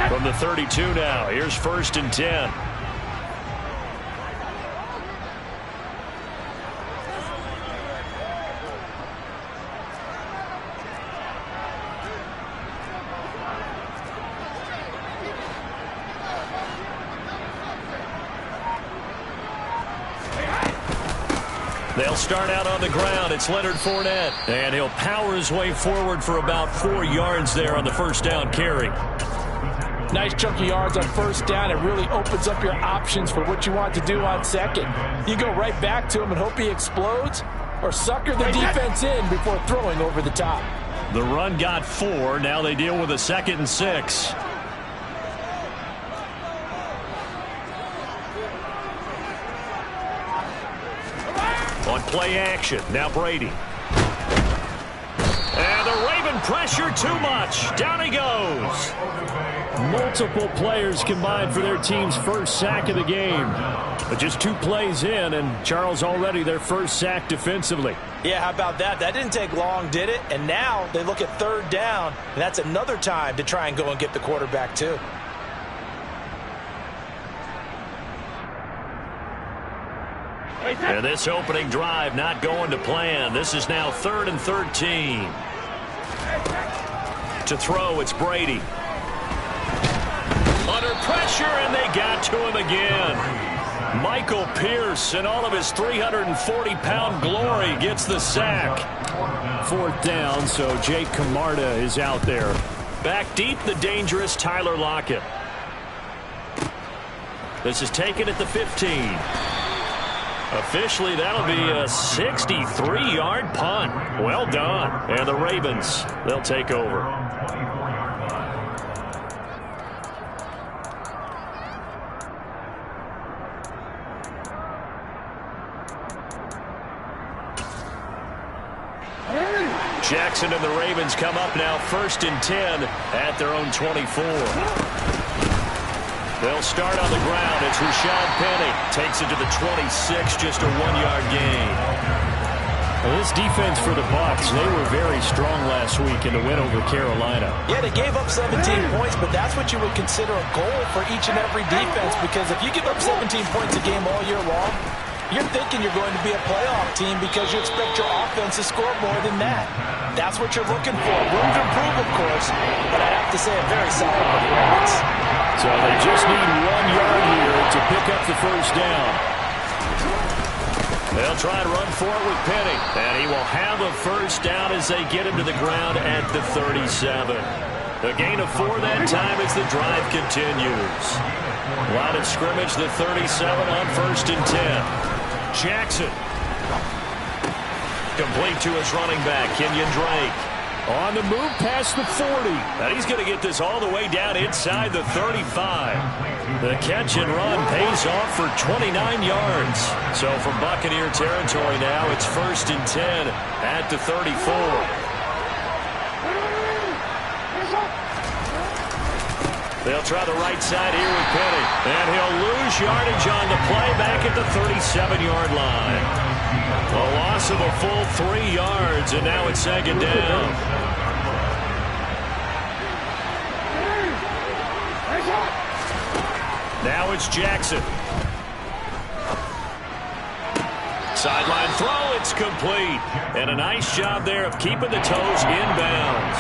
From the 32 now, here's 1st and 10. They'll start out on the ground. It's Leonard Fournette. And he'll power his way forward for about 4 yards there on the first down carry. Nice chunky yards on first down. It really opens up your options for what you want to do on second. You go right back to him and hope he explodes, or sucker the defense in before throwing over the top. The run got 4. Now they deal with a 2nd and 6. On play action, now Brady. And the Raven pressure too much. Down he goes. Multiple players combined for their team's first sack of the game. But just 2 plays in, and Charles already their first sack defensively. Yeah, how about that? That didn't take long, did it? And now they look at 3rd down, and that's another time to try and go and get the quarterback too. And this opening drive not going to plan. This is now 3rd and 13. To throw, it's Brady. Under pressure, and they got to him again. Michael Pierce, in all of his 340-pound glory, gets the sack. 4th down, so Jake Camarda is out there. Back deep, the dangerous Tyler Lockett. This is taken at the 15. Officially, that'll be a 63-yard punt. Well done. And the Ravens, they'll take over. Jackson and the Ravens come up now 1st and 10 at their own 24. They'll start on the ground. It's Rashad Penny. Takes it to the 26, just a 1-yard gain. Well, this defense for the Bucs, they were very strong last week in the win over Carolina. Yeah, they gave up 17 points, but that's what you would consider a goal for each and every defense, because if you give up 17 points a game all year long, you're thinking you're going to be a playoff team because you expect your offense to score more than that. That's what you're looking for. Room to improve, of course, but I have to say a very solid performance. So they just need 1 yard here to pick up the first down. They'll try and run for it with Penny. And he will have a first down as they get him to the ground at the 37. A gain of 4 that time as the drive continues. Line of scrimmage, the 37 on 1st and 10. Jackson. Complete to his running back, Kenyon Drake. On the move past the 40. And he's going to get this all the way down inside the 35. The catch and run pays off for 29 yards. So from Buccaneer territory now, it's 1st and 10 at the 34. They'll try the right side here with Penny. And he'll lose yardage on the play back at the 37-yard line. A loss of a full 3 yards, and now it's 2nd down. Now it's Jackson. Sideline throw, it's complete. And a nice job there of keeping the toes inbounds.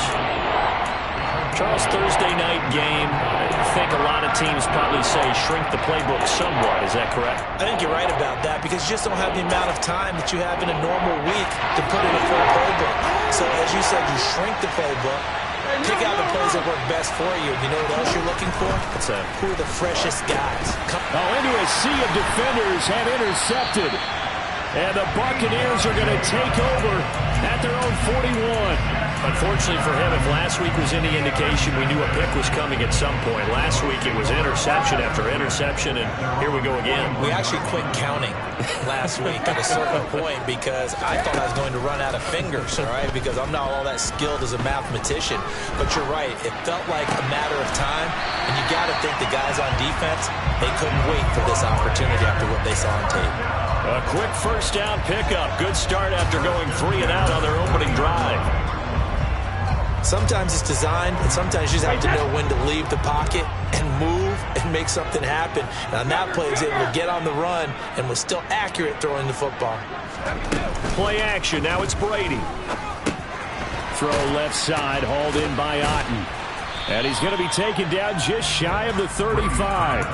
Charles, Thursday night game, I think a lot of teams probably say shrink the playbook somewhat. Is that correct? I think you're right about that, because you just don't have the amount of time that you have in a normal week to put in a full playbook. So as you said, you shrink the playbook, pick out the plays that work best for you. You know what else you're looking for? What's that? Who are the freshest guys? Into a sea of defenders and intercepted. And the Buccaneers are going to take over at their own 41. Unfortunately for him, if last week was any indication, we knew a pick was coming at some point. Last week it was interception after interception, and here we go again. We actually quit counting last week at a certain point because I thought I was going to run out of fingers, all right, because I'm not all that skilled as a mathematician. But you're right. It felt like a matter of time, and you got to think the guys on defense, they couldn't wait for this opportunity after what they saw on tape. A quick first down pickup. Good start after going 3 and out on their opening drive. Sometimes it's designed, and sometimes you just have to know when to leave the pocket and move and make something happen. And on that play, he was able to get on the run and was still accurate throwing the football. Play action. Now it's Brady. Throw left side, hauled in by Otten. And he's going to be taken down just shy of the 35.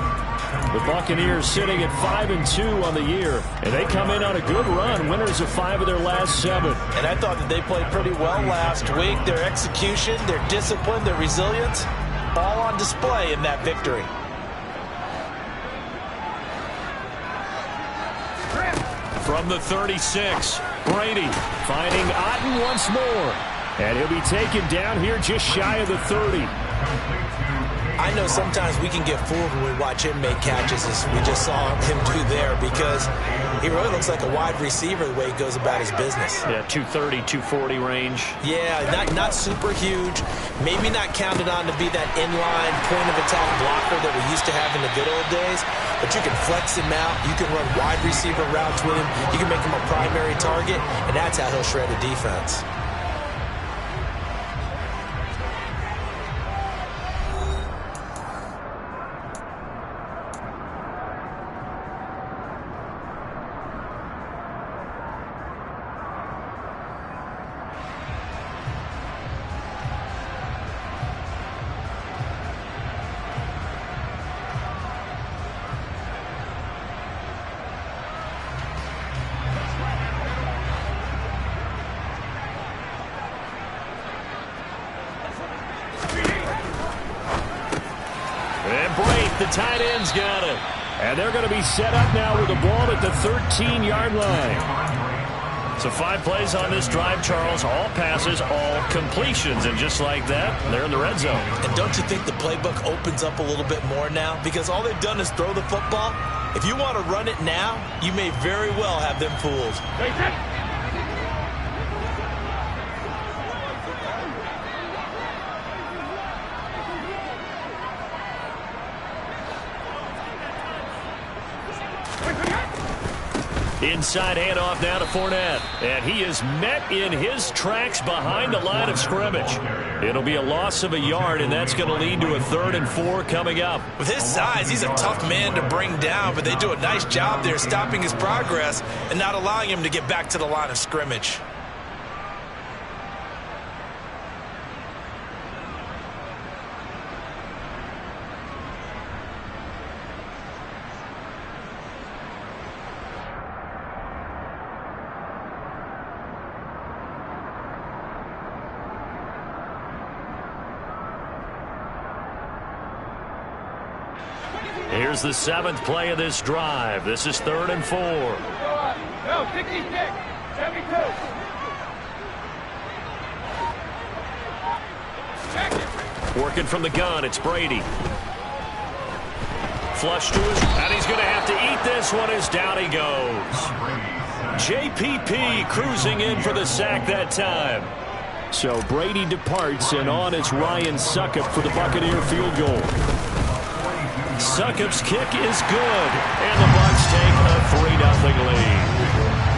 The Buccaneers sitting at 5-2 on the year, and they come in on a good run, winners of 5 of their last 7. And I thought that they played pretty well last week. Their execution, their discipline, their resilience, all on display in that victory. From the 36, Brady finding Otten once more, and he'll be taken down here just shy of the 30. I know sometimes we can get fooled when we watch him make catches, as we just saw him do there, because he really looks like a wide receiver the way he goes about his business. Yeah, 230, 240 range. Yeah, not super huge, maybe not counted on to be that inline point-of-attack blocker that we used to have in the good old days, but you can flex him out, you can run wide receiver routes with him, you can make him a primary target, and that's how he'll shred a defense. The tight end's got it. And they're going to be set up now with the ball at the 13-yard line. So 5 plays on this drive, Charles. All passes, all completions. And just like that, they're in the red zone. And don't you think the playbook opens up a little bit more now? Because all they've done is throw the football. If you want to run it now, you may very well have them fooled. Inside handoff now to Fournette. And he is met in his tracks behind the line of scrimmage. It'll be a loss of a yard, and that's going to lead to a 3rd and 4 coming up. With his size, he's a tough man to bring down, but they do a nice job there stopping his progress and not allowing him to get back to the line of scrimmage. Here's the 7th play of this drive. This is 3rd and 4. No, 66, 72. Working from the gun, it's Brady. Flush to his, and he's going to have to eat this one as down he goes. JPP cruising in for the sack that time. So Brady departs, and on it's Ryan Succop for the Buccaneer field goal. Succop's kick is good, and the Bucs take a 3-0 lead.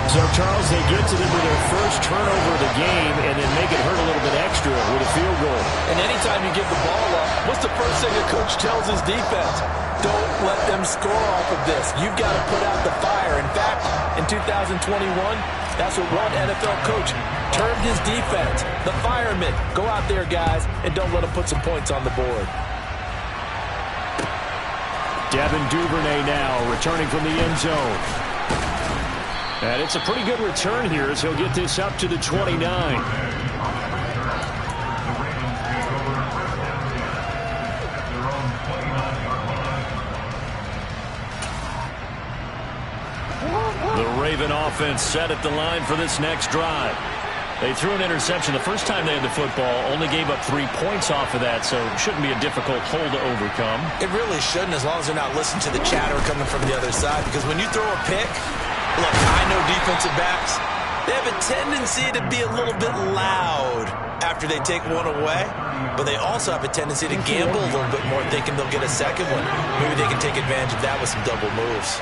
So, Charles, they get to them with their first turnover of the game and then make it hurt a little bit extra with a field goal. And anytime you give the ball up, what's the first thing a coach tells his defense? Don't let them score off of this. You've got to put out the fire. In fact, in 2021, that's what one NFL coach termed his defense. The firemen. Go out there, guys, and don't let them put some points on the board. Devin Duvernay now returning from the end zone. And it's a pretty good return here as he'll get this up to the 29. The Raven offense set at the line for this next drive. They threw an interception the first time they had the football, only gave up 3 points off of that, so it shouldn't be a difficult hole to overcome. It really shouldn't, as long as they're not listening to the chatter coming from the other side, because when you throw a pick, look, I know defensive backs, they have a tendency to be a little bit loud after they take one away, but they also have a tendency to gamble a little bit more, thinking they'll get a second one. Maybe they can take advantage of that with some double moves.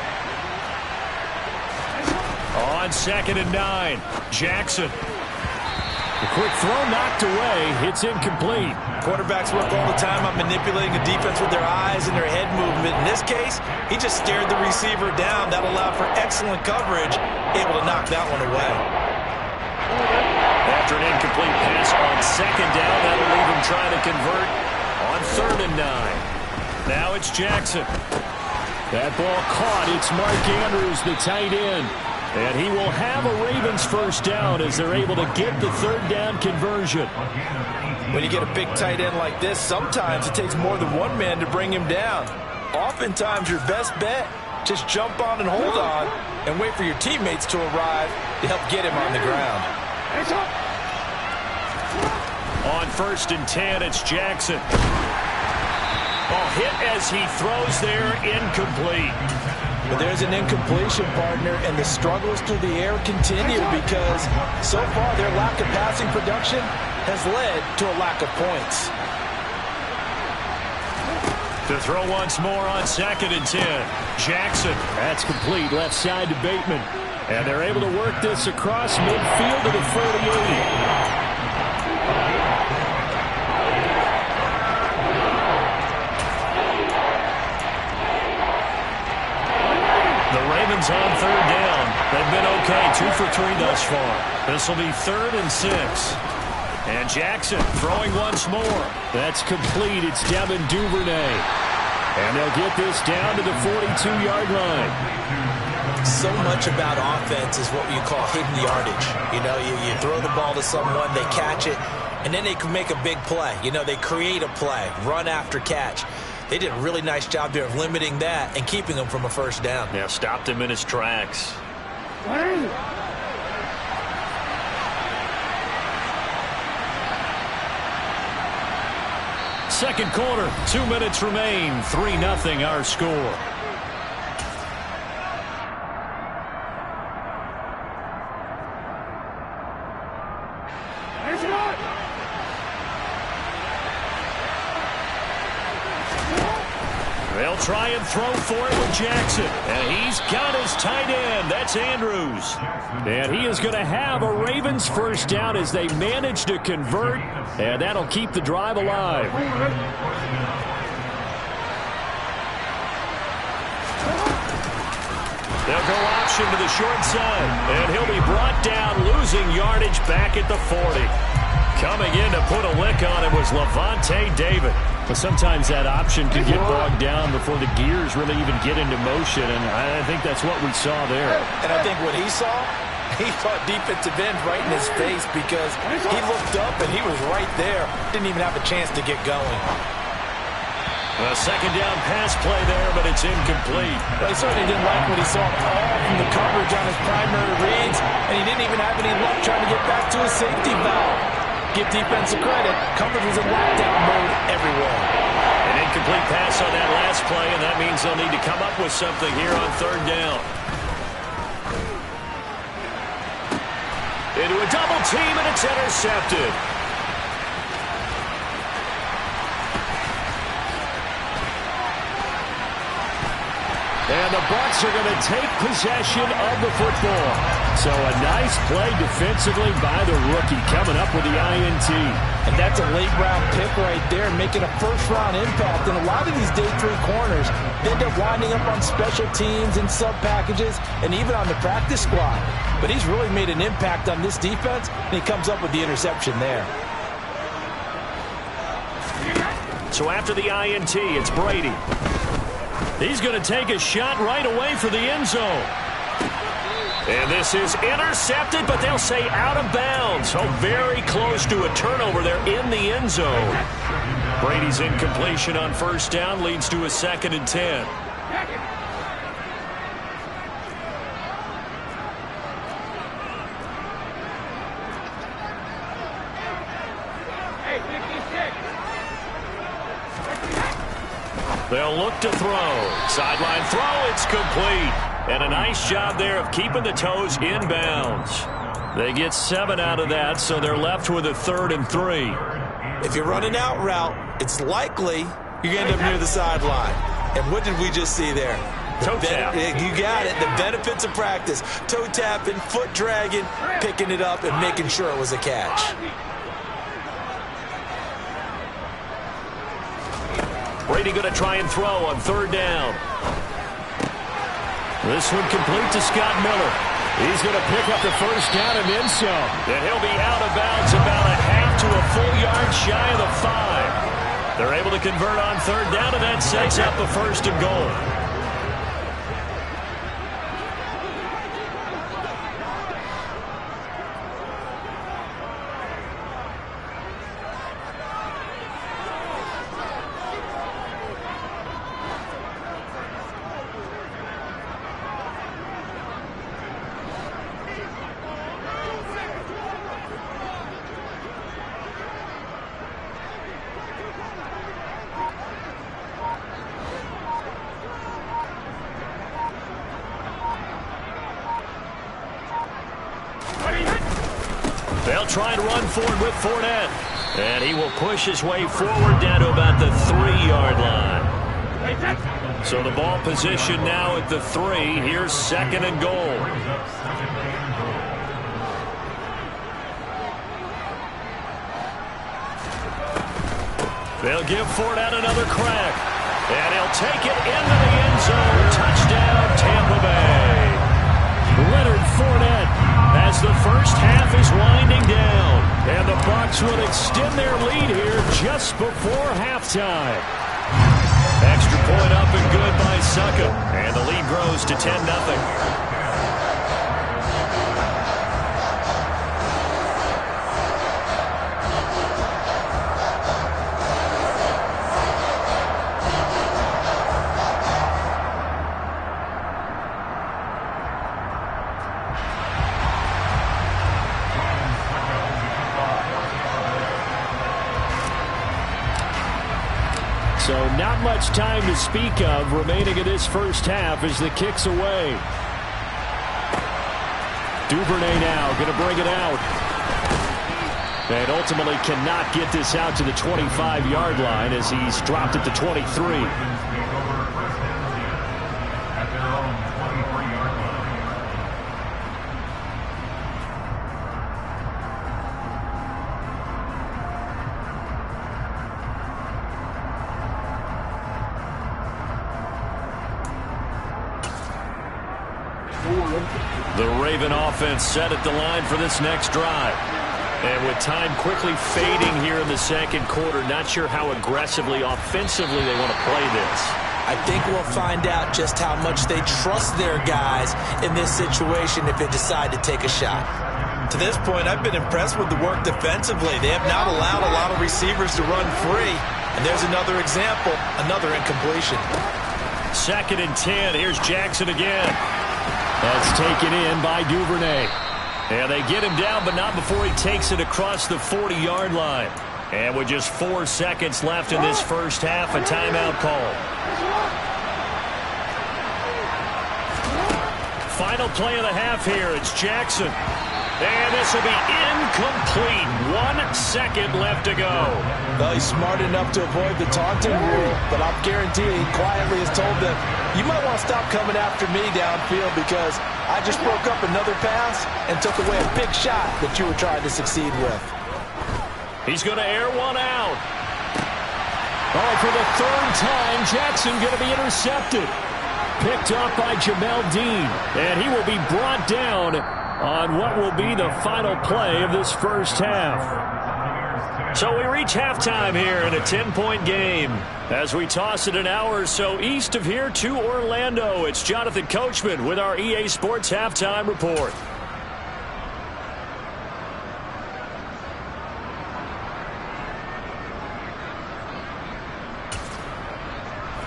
On 2nd and 9, Jackson. The quick throw knocked away. It's incomplete. Quarterbacks work all the time on manipulating the defense with their eyes and their head movement. In this case, he just stared the receiver down. That allowed for excellent coverage, able to knock that one away. After an incomplete pass on second down, that'll leave him trying to convert on 3rd and 9. Now it's Jackson. That ball caught. It's Mark Andrews, the tight end. And he will have a Ravens first down as they're able to get the 3rd down conversion. When you get a big tight end like this, sometimes it takes more than one man to bring him down. Oftentimes, your best bet, just jump on and hold on and wait for your teammates to arrive to help get him on the ground. On 1st and 10, it's Jackson. Ball hit as he throws there, incomplete. But there's an incompletion, partner, and the struggles through the air continue because so far their lack of passing production has led to a lack of points. To throw once more on 2nd and 10. Jackson. That's complete, left side to Bateman. And they're able to work this across midfield to the 48. On 3rd down. They've been okay, 2 for 3 thus far. This will be 3rd and 6. And Jackson throwing once more. That's complete. It's Devin Duvernay. And they'll get this down to the 42-yard line. So much about offense is what you call hidden yardage. You know, you throw the ball to someone, they catch it, and then they can make a big play. You know, they create a play, run after catch. They did a really nice job there of limiting that and keeping him from a first down. Yeah, stopped him in his tracks. Second quarter, 2 minutes remain. 3-0 our score. They'll try and throw for it with Jackson. And he's got his tight end. That's Andrews. And he is going to have a Ravens first down as they manage to convert. And that'll keep the drive alive. They'll go option to the short side. And he'll be brought down, losing yardage back at the 40. Coming in to put a lick on it was Lavonte David. But sometimes that option can get bogged down before the gears really even get into motion, and I think that's what we saw there. And I think what he saw defensive end right in his face because he looked up and he was right there. Didn't even have a chance to get going. A second down pass play there, but it's incomplete. But he certainly didn't like what he saw all from the coverage on his primary reads, and he didn't even have any luck trying to get back to his safety valve. Give defensive credit. Coverage was in lockdown mode everywhere. An incomplete pass on that last play, and that means they'll need to come up with something here on 3rd down. Into a double team, and it's intercepted. And the Bucs are going to take possession of the football. So a nice play defensively by the rookie coming up with the INT. And that's a late-round pick right there, making a first-round impact. And a lot of these day 3 corners end up winding up on special teams and sub-packages and even on the practice squad. But he's really made an impact on this defense, and he comes up with the interception there. So after the INT, it's Brady. He's going to take a shot right away for the end zone. And this is intercepted, but they'll say out of bounds. So very close to a turnover there in the end zone. Brady's incompletion on first down leads to a 2nd and 10. They'll look to throw. Sideline throw, it's complete. And a nice job there of keeping the toes inbounds. They get 7 out of that, so they're left with a 3rd and 3. If you're running out route, it's likely you're going to end up near the sideline. And what did we just see there? Toe tap. You got it. The benefits of practice. Toe tapping, foot dragging, picking it up, and making sure it was a catch. Brady going to try and throw on 3rd down. This one complete to Scott Miller. He's going to pick up the 1st down and then some. And he'll be out of bounds about a half to a full yard shy of the 5. They're able to convert on 3rd down, and that sets up the 1st and goal. They'll try and run forward with Fournette. And he will push his way forward down to about the 3-yard line. So the ball position now at the 3. Here's 2nd and goal. They'll give Fournette another crack. And he'll take it into the end zone. Touchdown, Tampa Bay. Leonard Fournette, as the first half is winding down. And the Bucs will extend their lead here just before halftime. Extra point up and good by Succop. And the lead grows to 10-0. So not much time to speak of remaining in this first half as the kick's away. Duvernay now going to bring it out. And ultimately cannot get this out to the 25-yard line as he's dropped at the 23. The Raven offense set at the line for this next drive. And with time quickly fading here in the 2nd quarter, not sure how aggressively, offensively they want to play this. I think we'll find out just how much they trust their guys in this situation if they decide to take a shot. To this point, I've been impressed with the work defensively. They have not allowed a lot of receivers to run free. And there's another example, another incompletion. 2nd and 10. Here's Jackson again. That's taken in by Duvernay. And they get him down, but not before he takes it across the 40-yard line. And with just 4 seconds left in this first half, a timeout call. Final play of the half here. It's Jackson. And this will be incomplete. 1 second left to go. Well, he's smart enough to avoid the taunting rule, but I'm guaranteed he quietly has told them, you might want to stop coming after me downfield because I just broke up another pass and took away a big shot that you were trying to succeed with. He's going to air one out. Oh, for the 3rd time, Jackson going to be intercepted. Picked up by Jamel Dean, and he will be brought down on what will be the final play of this first half. So we reach halftime here in a 10-point game. As we toss it an hour or so east of here to Orlando, it's Jonathan Coachman with our EA Sports Halftime Report.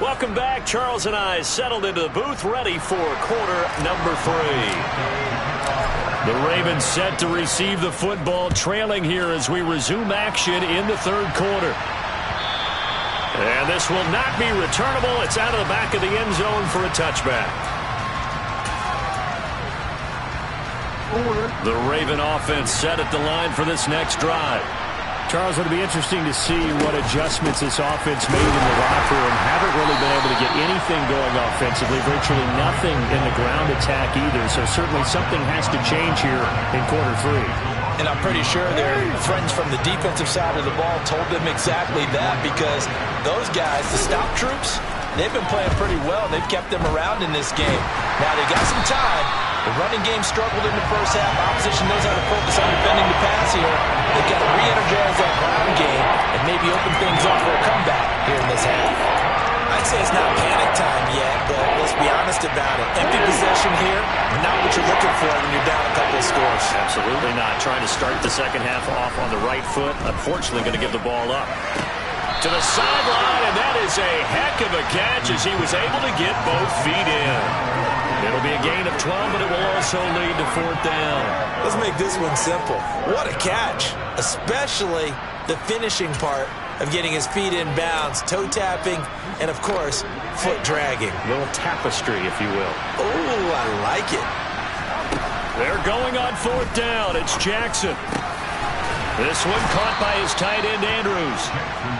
Welcome back. Charles and I settled into the booth, ready for quarter number 3. The Ravens set to receive the football, trailing here as we resume action in the 3rd quarter. And this will not be returnable. It's out of the back of the end zone for a touchback. The Raven offense set at the line for this next drive. Charles, it'll be interesting to see what adjustments this offense made in the locker room. Haven't really been able to get any anything going offensively, virtually nothing in the ground attack either. So certainly something has to change here in quarter three. And I'm pretty sure their friends from the defensive side of the ball told them exactly that, because those guys, the stop troops, they've been playing pretty well. They've kept them around in this game. Now, they got some time. The running game struggled in the first half. Opposition knows how to focus on defending the pass here. They've got to re-energize that ground game and maybe open things up for a comeback here in this half. I'd say it's not panic time yet, but let's be honest about it. Empty possession here, not what you're looking for when you're down a couple of scores. Absolutely not. Trying to start the second half off on the right foot. Unfortunately, going to give the ball up. To the sideline, and that is a heck of a catch as he was able to get both feet in. It'll be a gain of 12, but it will also lead to fourth down. Let's make this one simple. What a catch, especially the finishing part of getting his feet in bounds, toe tapping, and of course, foot dragging. A little tapestry, if you will. Oh, I like it. They're going on fourth down. It's Jackson. This one caught by his tight end, Andrews.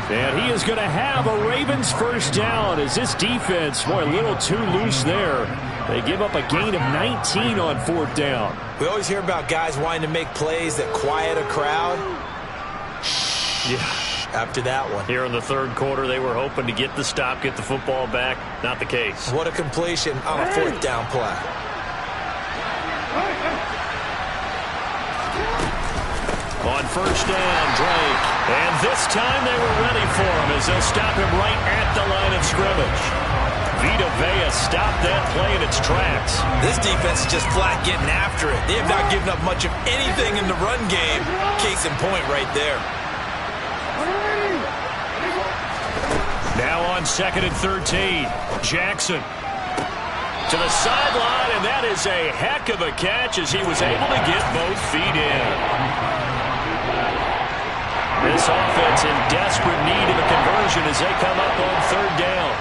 And he is going to have a Ravens first down as this defense, boy, a little too loose there. They give up a gain of 19 on fourth down. We always hear about guys wanting to make plays that quiet a crowd. Yeah. After that one. Here in the third quarter, they were hoping to get the stop, get the football back. Not the case. What a completion on a fourth down play. On first down, Drake. And this time they were ready for him as they'll stop him right at the line of scrimmage. Vita Vea stopped that play in its tracks. This defense is just flat getting after it. They have not given up much of anything in the run game. Case in point right there. Now on second and 13, Jackson to the sideline, and that is a heck of a catch as he was able to get both feet in. This offense in desperate need of a conversion as they come up on third down.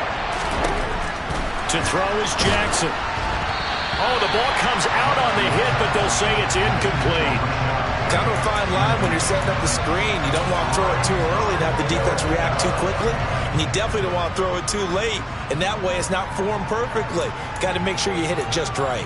To throw is Jackson. Oh, the ball comes out on the hit, but they'll say it's incomplete. Kind of a fine line when you're setting up the screen. You don't want to throw it too early and have the defense react too quickly. And you definitely don't want to throw it too late. And that way it's not formed perfectly. Got to make sure you hit it just right.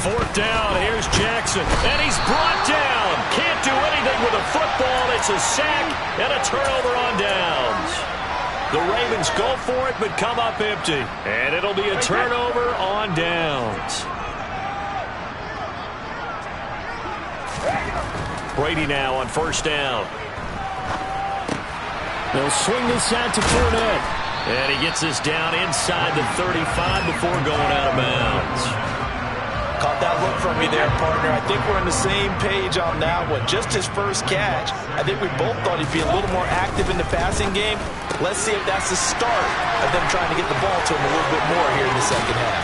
Fourth down, here's Jackson, and he's brought down. Can't do anything with a football. It's a sack and a turnover on downs. The Ravens go for it, but come up empty. And it'll be a turnover on downs. Brady now on first down. They'll swing this out to Fournette. And he gets this down inside the 35 before going out of bounds. Caught that look from me there, partner. I think we're on the same page on that one. Just his first catch. I think we both thought he'd be a little more active in the passing game. Let's see if that's the start of them trying to get the ball to him a little bit more here in the second half.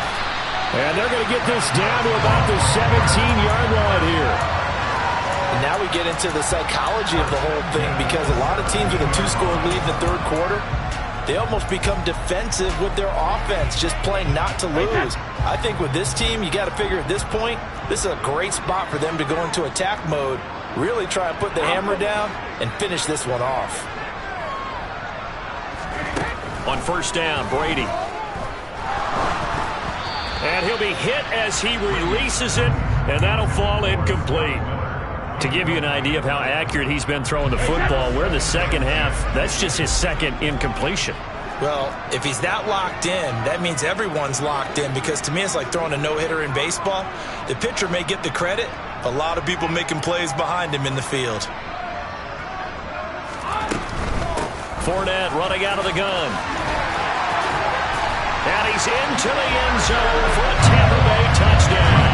And they're going to get this down to about the 17-yard line here. And now we get into the psychology of the whole thing, because a lot of teams with a two-score lead in the third quarter, they almost become defensive with their offense, just playing not to lose. I think with this team, you got to figure at this point, this is a great spot for them to go into attack mode, really try and put the hammer down and finish this one off. On first down, Brady. And he'll be hit as he releases it, and that'll fall incomplete. To give you an idea of how accurate he's been throwing the football, we're in the second half. That's just his second incompletion. Well, if he's that locked in, that means everyone's locked in, because to me it's like throwing a no-hitter in baseball. The pitcher may get the credit, a lot of people making plays behind him in the field. Fournette running out of the gun. And he's into the end zone for a Tampa Bay touchdown.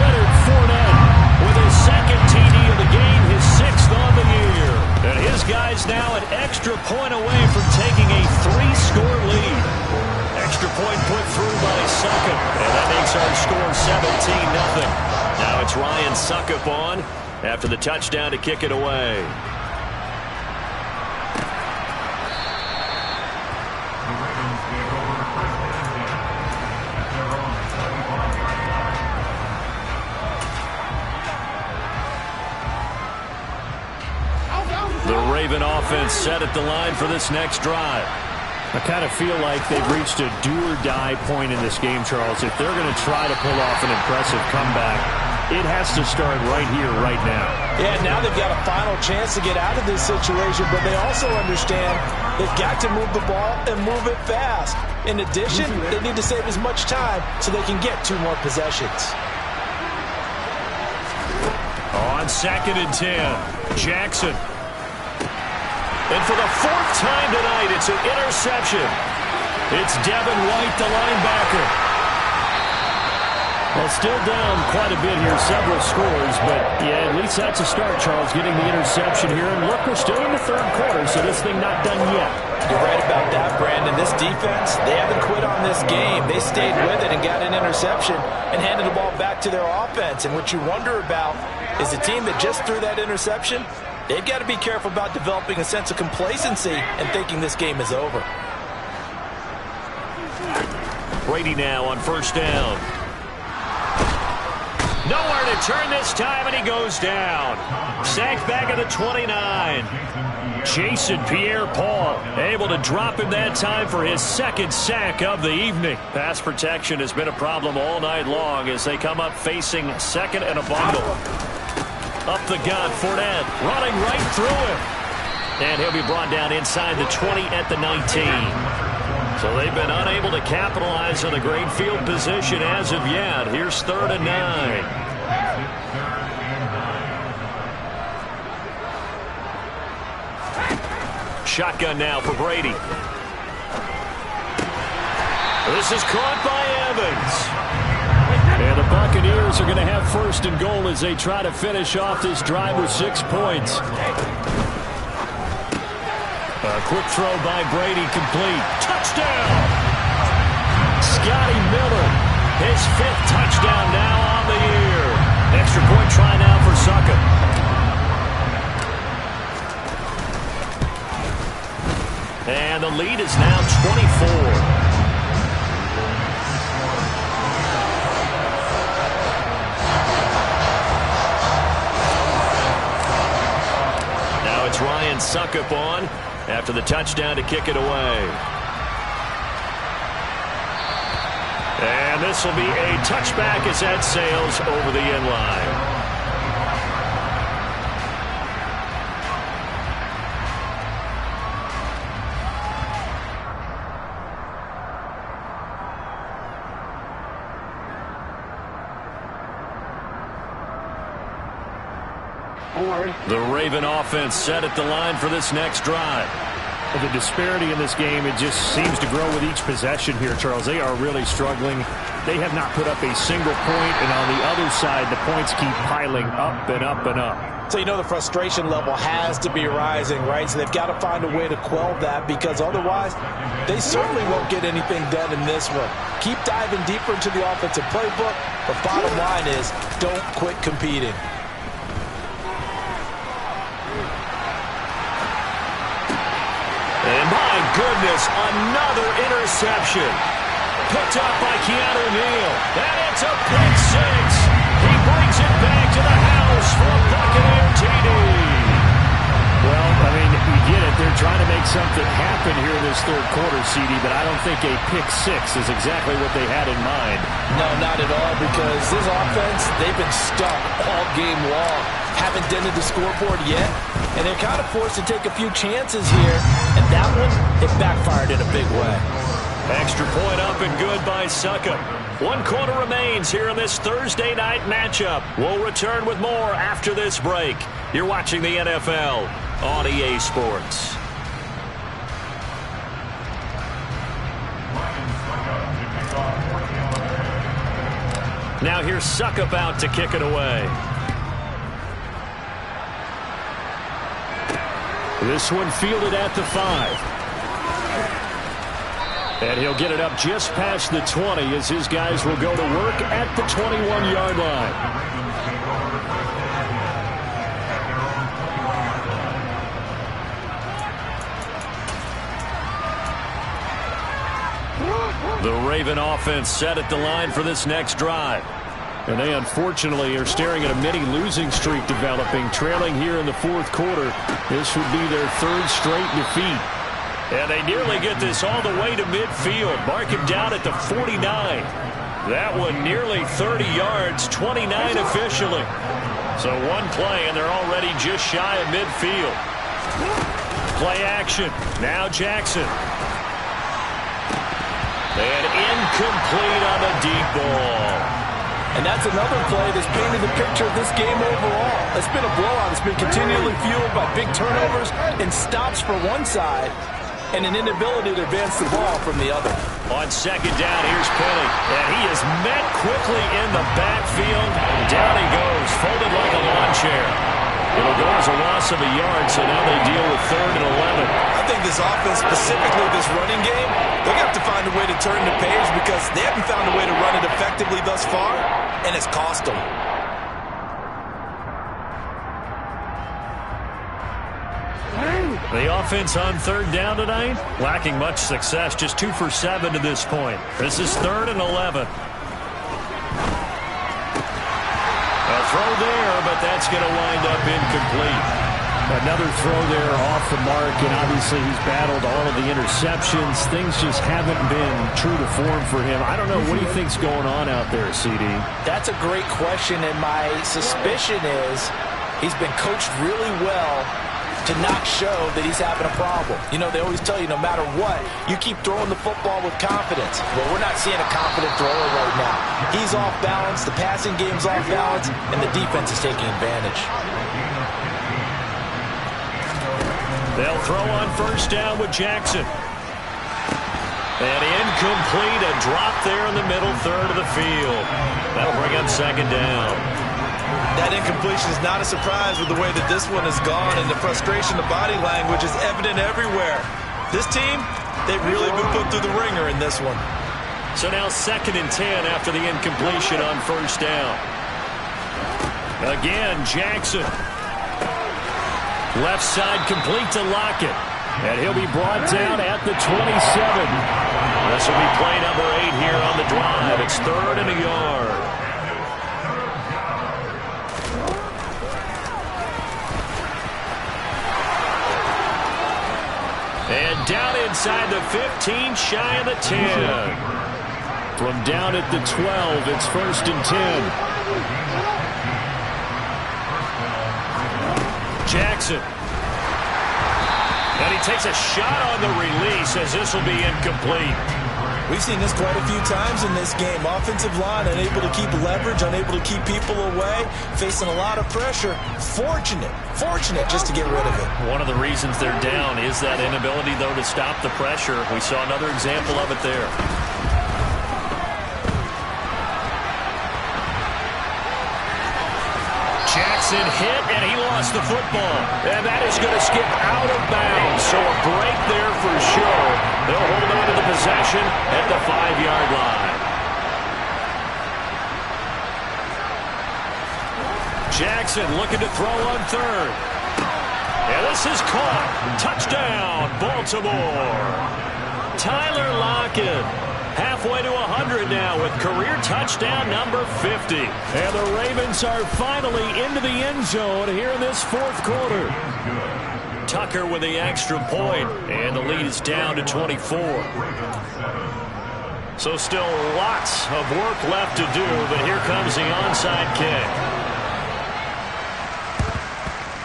Leonard Fournette with his second TD of the game, his sixth on the year. And his guy's now an extra point away from taking a 3-score lead. Extra point put through by Succop. And that makes our score 17-0. Now it's Ryan Succop on after the touchdown to kick it away. offense set at the line for this next drive. I kind of feel like they've reached a do-or-die point in this game, Charles. If they're going to try to pull off an impressive comeback, it has to start right here, right now. Yeah, now they've got a final chance to get out of this situation, but they also understand they've got to move the ball and move it fast. In addition, they need to save as much time so they can get 2 more possessions. On 2nd and 10, Jackson. And for the 4th time tonight, it's an interception. It's Devin White, the linebacker. Well, still down quite a bit here, several scores, but yeah, at least that's a start, Charles, getting the interception here. And look, we're still in the 3rd quarter, so this thing not done yet. You're right about that, Brandon. This defense, they haven't quit on this game. They stayed with it and got an interception and handed the ball back to their offense. And what you wonder about is the team that just threw that interception, they've got to be careful about developing a sense of complacency and thinking this game is over. Brady now on 1st down. Nowhere to turn this time, and he goes down. Sacked back at the 29. Jason Pierre-Paul able to drop him that time for his 2nd sack of the evening. Pass protection has been a problem all night long as they come up facing 2nd and a bundle. Up the gut, Fournette running right through him. And he'll be brought down inside the 20 at the 19. So they've been unable to capitalize on a great field position as of yet. Here's 3rd and 9. Shotgun now for Brady. This is caught by Evans. And the Buccaneers are going to have 1st and goal as they try to finish off this drive with 6 points. A quick throw by Brady, complete. Touchdown! Scotty Miller, his 5th touchdown now on the year. Extra point try now for Succop. And the lead is now 24. Now it's Ryan Succop on after the touchdown to kick it away. And this will be a touchback as that sails over the end line. The Raven offense set at the line for this next drive. Well, the disparity in this game, it just seems to grow with each possession here, Charles. They are really struggling. They have not put up a single point, and on the other side, the points keep piling up and up and up. So you know the frustration level has to be rising, right? So they've got to find a way to quell that, because otherwise they certainly won't get anything done in this one. Keep diving deeper into the offensive playbook, but bottom line is don't quit competing. And my goodness, another interception. Picked up by Keanu Neal. And it's a pick 6. He brings it back to the house for a Buccaneer TD. Well, I mean, you get it. They're trying to make something happen here in this 3rd quarter, CD, but I don't think a pick 6 is exactly what they had in mind. No, not at all, because this offense, they've been stuck all game long. Haven't dented the scoreboard yet, and they're kind of forced to take a few chances here, and that one, it backfired in a big way. Extra point up and good by Succop. 1 quarter remains here in this Thursday night matchup. We'll return with more after this break. You're watching the NFL on EA Sports. Now here's Succop out to kick it away. This one fielded at the 5. And he'll get it up just past the 20 as his guys will go to work at the 21-yard line. The Raven offense set at the line for this next drive. And they unfortunately are staring at a mini losing streak developing, trailing here in the fourth quarter. This would be their third straight defeat. And they nearly get this all the way to midfield. Mark him down at the 49. That one nearly 30 yards, 29 officially. So one play, and they're already just shy of midfield. Play action. Now Jackson. And incomplete on the deep ball. And that's another play that's painted the picture of this game overall. It's been a blowout. It's been continually fueled by big turnovers and stops for one side and an inability to advance the ball from the other. On second down, here's Penny. And he is met quickly in the backfield. Down he goes, folded like a lawn chair. It'll go as a loss of a yard, so now they deal with 3rd and 11. I think this offense, specifically this running game, they're going to have to find a way to turn the page because they haven't found a way to run it effectively thus far, and it's cost them. The offense on 3rd down tonight, lacking much success, just 2 for 7 to this point. This is 3rd and 11. A throw there, but that's going to wind up incomplete. Another throw there off the mark, and obviously he's battled all of the interceptions. Things just haven't been true to form for him. I don't know. What do you think's going on out there, CD? That's a great question, and my suspicion is he's been coached really well to not show that he's having a problem. You know, they always tell you no matter what, you keep throwing the football with confidence. Well, we're not seeing a confident thrower right now. He's off balance, the passing game's off balance, and the defense is taking advantage. They'll throw on 1st down with Jackson. And incomplete, a drop there in the middle 3rd of the field. That'll bring up 2nd down. That incompletion is not a surprise with the way that this one has gone, and the frustration, the body language is evident everywhere. This team, they've really been put through the ringer in this one. So now 2nd and 10 after the incompletion on 1st down. Again, Jackson. Left side complete to Lockett. And he'll be brought down at the 27. This will be play number 8 here on the drive. It's 3rd and a yard. And down inside the 15, shy of the 10. From down at the 12, it's 1st and 10. Jackson. And he takes a shot on the release as this will be incomplete. We've seen this quite a few times in this game. Offensive line unable to keep leverage, unable to keep people away, facing a lot of pressure. Fortunate just to get rid of it. One of the reasons they're down is that inability, though, to stop the pressure. We saw another example of it there. Jackson hit, and he lost the football. And that is going to skip out of bounds. So a break there for sure. They'll hold on to the possession at the 5-yard line. Jackson looking to throw on 3rd. And this is caught. Touchdown, Baltimore. Tyler Lockett. Halfway to 100 now with career touchdown number 50. And the Ravens are finally into the end zone here in this 4th quarter. Tucker with the extra point, and the lead is down to 24. So still lots of work left to do, but here comes the onside kick.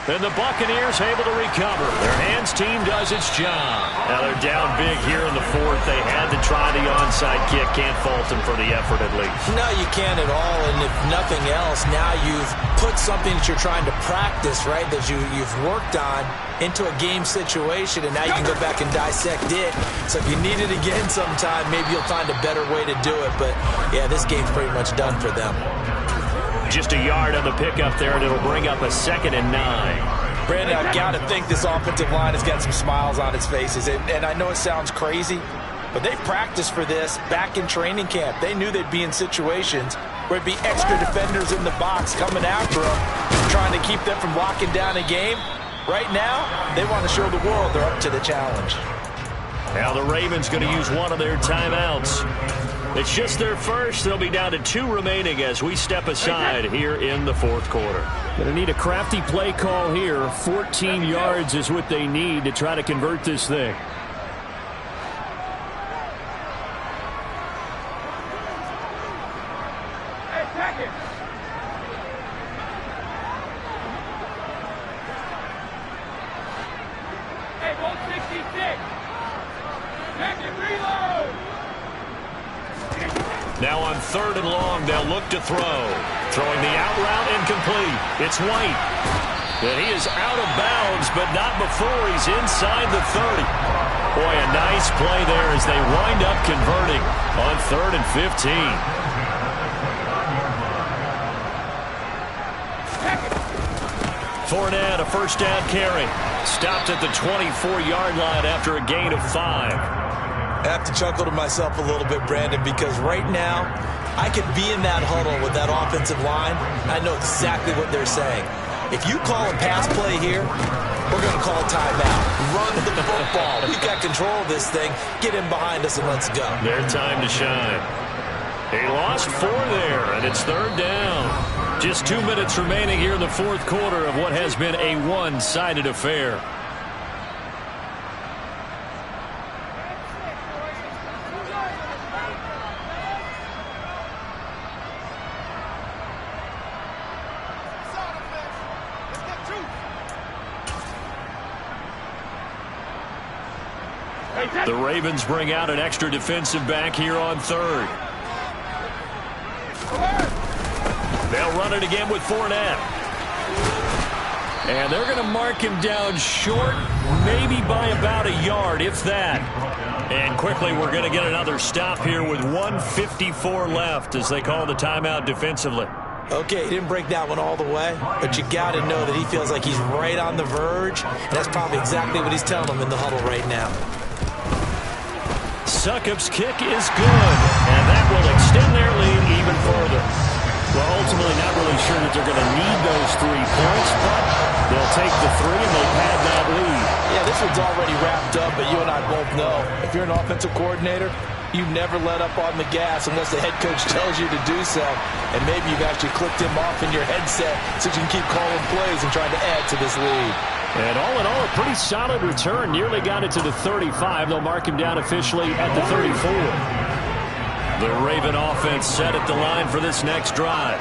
And the Buccaneers able to recover. Their hands team does its job. Now they're down big here in the 4th. They had to try the onside kick. Can't fault them for the effort at least. No, you can't at all. And if nothing else, now you've put something that you're trying to practice, right, that you've worked on into a game situation, and now you can go back and dissect it. So if you need it again sometime, maybe you'll find a better way to do it. But, yeah, this game's pretty much done for them. Just a yard on the pickup there, and it'll bring up a 2nd and 9. Brandon, I've got to think this offensive line has got some smiles on its faces. And I know it sounds crazy, but they practiced for this back in training camp. They knew they'd be in situations where it'd be extra defenders in the box coming after them, trying to keep them from locking down a game. Right now, they want to show the world they're up to the challenge. Now the Ravens going to use one of their timeouts. It's just their first. They'll be down to 2 remaining as we step aside here in the fourth quarter. Going to need a crafty play call here. 14 yards is what they need to try to convert this thing. Now on 3rd and long, they'll look to throw. Throwing the out route incomplete. It's White. And he is out of bounds, but not before he's inside the 30. Boy, a nice play there as they wind up converting on 3rd and 15. Fournette, a first down carry. Stopped at the 24-yard line after a gain of 5. I have to chuckle to myself a little bit, Brandon, because right now I could be in that huddle with that offensive line. I know exactly what they're saying. If you call a pass play here, we're going to call a timeout. Run the football. We've got control of this thing. Get in behind us and let's go. Their time to shine. They lost 4 there, and it's 3rd down. Just 2 minutes remaining here in the fourth quarter of what has been a one-sided affair. The Ravens bring out an extra defensive back here on 3rd. They'll run it again with Fournette. And they're going to mark him down short, maybe by about a yard, if that. And quickly we're going to get another stop here with 1:54 left as they call the timeout defensively. Okay, he didn't break that one all the way, but you got to know that he feels like he's right on the verge, and that's probably exactly what he's telling them in the huddle right now. Succop's kick is good, and that will extend their lead even further. Well, ultimately not really sure that they're going to need those 3 points, but they'll take the 3 and they've had that lead. Yeah, this one's already wrapped up, but you and I both know if you're an offensive coordinator, you never let up on the gas unless the head coach tells you to do so. And maybe you've actually clicked him off in your headset so you can keep calling plays and trying to add to this lead. And all in all, a pretty solid return. Nearly got it to the 35. They'll mark him down officially at the 34. The Raven offense set at the line for this next drive.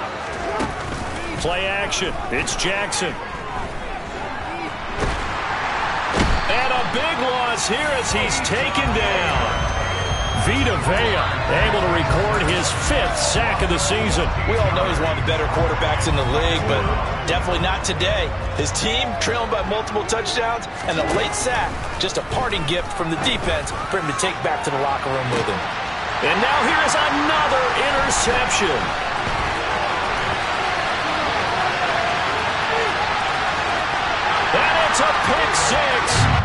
Play action. It's Jackson. And a big loss here as he's taken down. Vita Vea able to record his 5th sack of the season. We all know he's one of the better quarterbacks in the league, but definitely not today. His team trailing by multiple touchdowns and a late sack, just a parting gift from the defense for him to take back to the locker room with him. And now here is another interception. And it's a pick 6.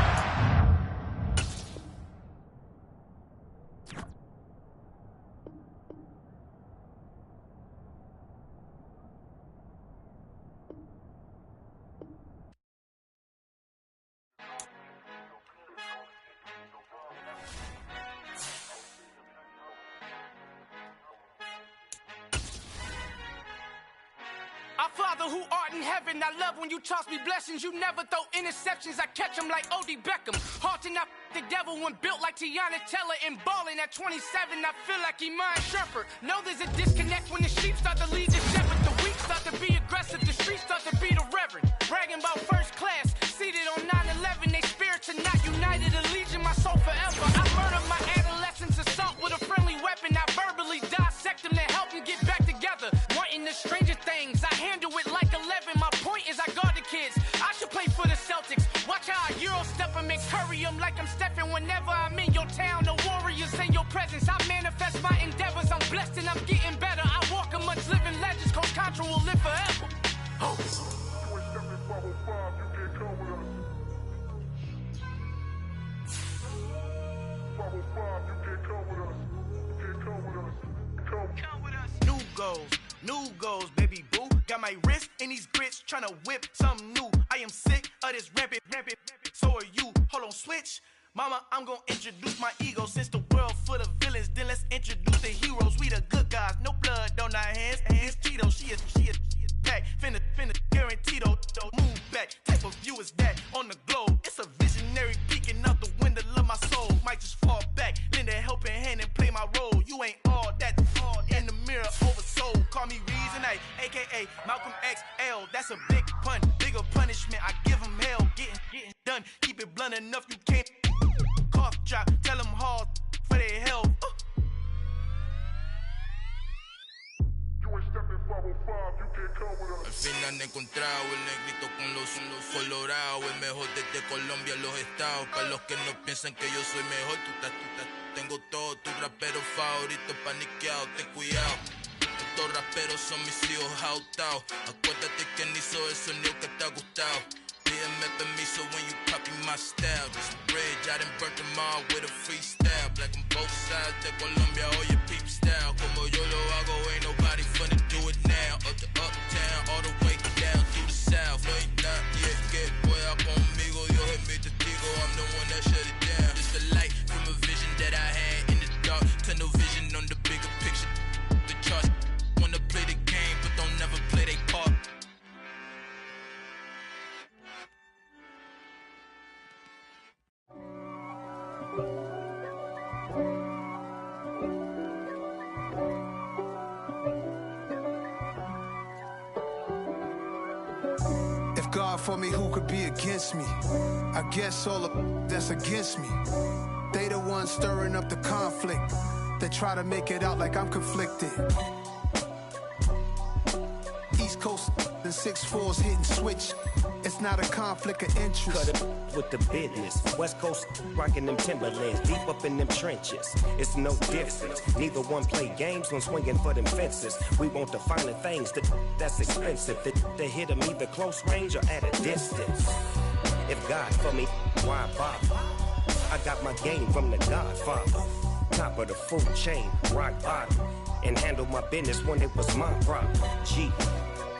Father who art in heaven, I love when you toss me blessings. You never throw interceptions, I catch them like O.D. Beckham. Hard to not the devil when built like Tiana Teller and balling at 27. I feel like Iman Shumpert. Know there's a disconnect when the sheep start to lead the shepherd. The weak start to be aggressive, the streets start to be the reverend. Bragging about first class, seated on 9/11. They spirits are not united, a legion, my soul forever. I murdered my adolescence, assault with a friendly weapon. I verbally dissect them to help them get back together. Wanting the stranger things, I handle it like 11. My point is I guard the kids. I should play for the Celtics. Watch how I Euro step them and curry them like I'm stepping. Whenever I'm in your town, the warriors in your presence. I manifest my endeavors. I'm blessed and I'm getting better. I walk amongst living legends. Coach Contra will live forever. Oh. New goals, baby boo. Got my wrist in these grits, tryna whip something new. I am sick of this rampant. So are you. Hold on, switch. Mama, I'm gonna introduce my ego. Since the world full of villains, then let's introduce the hero. encontrado. El negrito con los colorados, el mejor desde Colombia, los estados. Para los que no piensan que yo soy mejor, tengo todo, tu rapero favorito paniqueado, ten cuidado. Estos raperos son mis hijos jautados. Acuérdate que ni hizo el sonido que te ha gustado. Pídeme permiso when you copy my style. This bridge, I done burnt them all with a freestyle. Black on both sides de Colombia, oye peep style. Como yo lo hago, ain't nobody finna do it now. Up to uptown, all the way down through the south. No hay nadie que pueda conmigo, Dios es mi testigo. I'm the one that shut it down. It's the light from a vision that I had in the dark. Tunnel vision on the bigger picture. The charts wanna play the game, but don't never play their part. If God for me, who could be against me? I guess all the that's against me. They the ones stirring up the conflict. They try to make it out like I'm conflicted. East Coast and 6'4's hitting switch. It's not a conflict of interest. Cut it with the business. West Coast rocking them Timberlands, deep up in them trenches. It's no difference. Neither one play games when swinging for them fences. We want the finer things that's expensive. They hit them either close range or at a distance. If God for me, why bother? I got my game from the Godfather. Top of the food chain, rock bottom. And handle my business when it was my problem. G.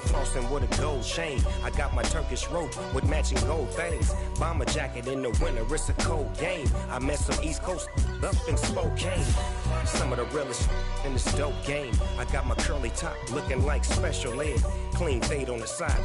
Flossing with a gold chain. I got my Turkish rope with matching gold things. Bomber jacket in the winter, it's a cold game. I met some East Coast up in Spokane. Some of the realest in this dope game. I got my curly top looking like special ed. Clean fade on the side.